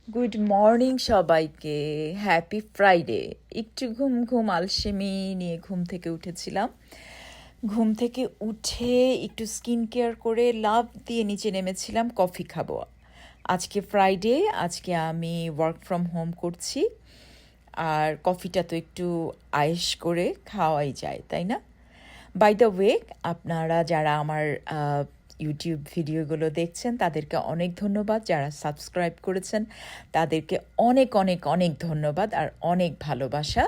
Good morning সবাইকে। Happy Friday. একটু ঘুম ঘুম আলসেমি নিয়ে ঘুম থেকে উঠেছিলাম। ঘুম থেকে উঠে একটু স্কিন কেয়ার করে লাফ দিয়ে নিচে নেমেছিলাম কফি খাবো। আজকে ফ্রাইডে, আজকে আমি ওয়ার্ক ফ্রম হোম করছি। আর কফিটা তো একটু আয়েশ করে খাওয়াই যায়, তাই না? বাই দ্য ওয়ে, আপনারা যারা আমার ইউটিউব ভিডিওগুলো দেখছেন তাদেরকে অনেক ধন্যবাদ, যারা সাবস্ক্রাইব করেছেন তাদেরকে অনেক অনেক অনেক ধন্যবাদ আর অনেক ভালোবাসা।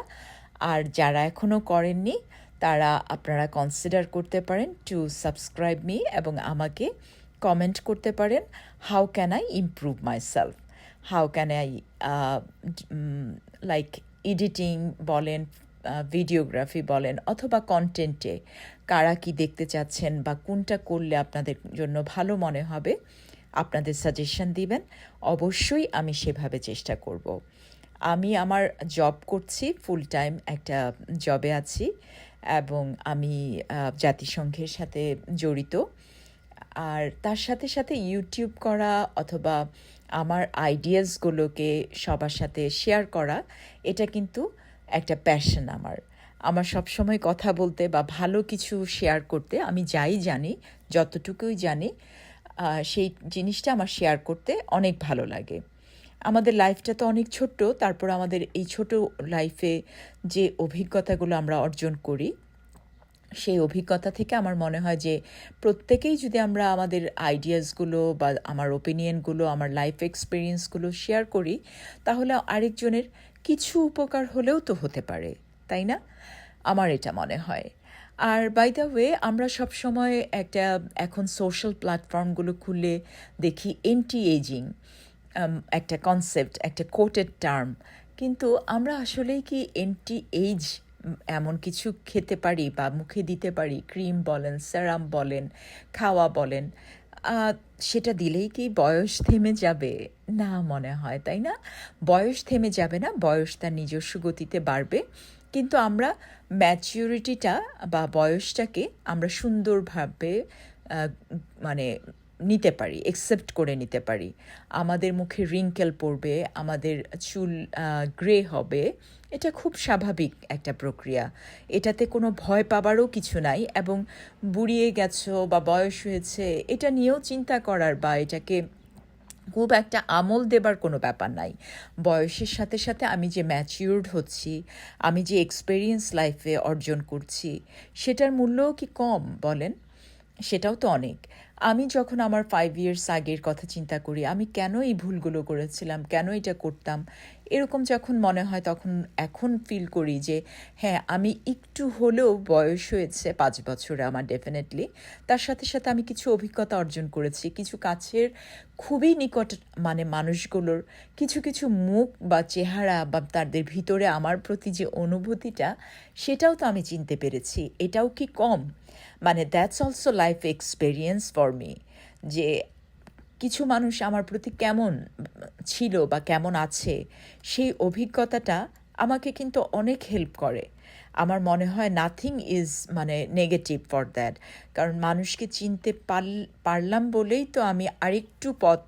আর যারা এখনও করেননি তারা আপনারা কনসিডার করতে পারেন টু সাবস্ক্রাইব মি এবং আমাকে কমেন্ট করতে পারেন, how can I improve my self, how can I like editing বলেন, ভিডিওগ্রাফি বলেন, অথবা কন্টেন্টে কারা কি দেখতে চাচ্ছেন বা কোনটা করলে আপনাদের জন্য ভালো মনে হবে আপনাদের সাজেশন দিবেন। অবশ্যই আমি সেভাবে চেষ্টা করব। আমি আমার জব করছি, ফুল টাইম একটা জবে আছি এবং আমি জাতিসংঘের সাথে জড়িত। আর তার সাথে সাথে ইউটিউব করা অথবা আমার আইডিয়াসগুলোকে সবার সাথে শেয়ার করা, এটা কিন্তু একটা প্যাশন আমার। আমার সবসময় কথা বলতে বা ভালো কিছু শেয়ার করতে, আমি যাই জানি, যতটুকুই জানি, সেই জিনিসটা আমার শেয়ার করতে অনেক ভালো লাগে। আমাদের লাইফটা তো অনেক ছোট্ট, তারপর আমাদের এই ছোট লাইফে যে অভিজ্ঞতাগুলো আমরা অর্জন করি, সেই অভিজ্ঞতা থেকে আমার মনে হয় যে প্রত্যেকেই যদি আমরা আমাদের আইডিয়াসগুলো বা আমার ওপিনিয়নগুলো, আমার লাইফ এক্সপিরিয়েন্সগুলো শেয়ার করি, তাহলে আরেকজনের কিছু উপকার হলেও তো হতে পারে, তাই না? আমার এটা মনে হয়। আর বাই দ্য ওয়ে, আমরা সবসময় একটা এখন সোশ্যাল প্ল্যাটফর্মগুলো খুললে দেখি এন্টি এজিং একটা কনসেপ্ট, একটা কোটেড টার্ম। কিন্তু আমরা আসলেই কি এন্টি এইজ এমন কিছু খেতে পারি বা মুখে দিতে পারি? ক্রিম বলেন, সেরাম বলেন, খাওয়া বলেন, আহ, সেটা দিলেই কি বয়স থেমে যাবে? না মনে হয়, তাই না? বয়স থেমে যাবে না, বয়স তার নিজস্ব গতিতে বাড়বে। কিন্তু আমরা ম্যাচিউরিটিটা বা বয়সটাকে আমরা সুন্দরভাবে আহ, মানে নিতে পারি, একসেপ্ট করে নিতে পারি। আমাদের মুখে রিঙ্কেল পড়বে, আমাদের চুল গ্রে হবে, এটা খুব স্বাভাবিক একটা প্রক্রিয়া। এটাতে কোনো ভয় পাবারও কিছু নাই এবং বুড়িয়ে গেছো বা বয়স হয়েছে এটা নিয়েও চিন্তা করার বা এটাকে খুব একটা আমল দেবার কোনো ব্যাপার নাই। বয়সের সাথে সাথে আমি যে ম্যাচিউরড হচ্ছি, আমি যে এক্সপেরিয়েন্স লাইফে অর্জন করছি, সেটার মূল্যও কি কম বলেন? সেটাও তো অনেক। আমি যখন আমার 5 ইয়ার্স আগের কথা চিন্তা করি, আমি কেন এই ভুলগুলো করেছিলাম, কেন এটা করতাম, এরকম যখন মনে হয় তখন এখন ফিল করি যে হ্যাঁ, আমি একটু হলেও বয়স হয়েছে 5 বছরে আমার ডেফিনেটলি। তার সাথে সাথে আমি কিছু অভিজ্ঞতা অর্জন করেছি, কিছু কাছের খুবই নিকট মানুষগুলোর কিছু কিছু মুখ বা চেহারা বা তাদের ভিতরে আমার প্রতি যে অনুভূতিটা, সেটাও তো আমি চিনতে পেরেছি। এটাও কি কম? That's also life experience for me, যে কিছু মানুষ আমার প্রতি কেমন ছিল বা কেমন আছে, সেই অভিজ্ঞতাটা আমাকে কিন্তু অনেক হেল্প করে। আমার মনে হয় nothing is negative for that. কারণ মানুষকে চিনতে পারলাম বলেই তো আমি আরেকটু পথ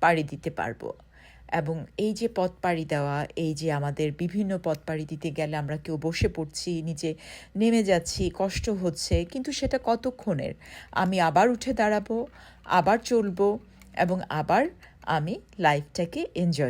পাড়ি দিতে পারবো। এবং এই যে পথ পাড়ি দেওয়া, এই যে আমাদের বিভিন্ন পথ পাড়ি দিতে গেলে আমরা কেউ বসে পড়ছি, নিচে নেমে যাচ্ছি, কষ্ট হচ্ছে, কিন্তু সেটা কতক্ষণের? আমি আবার উঠে দাঁড়াবো, আবার চলবো এবং আবার আমি লাইফটাকে এনজয়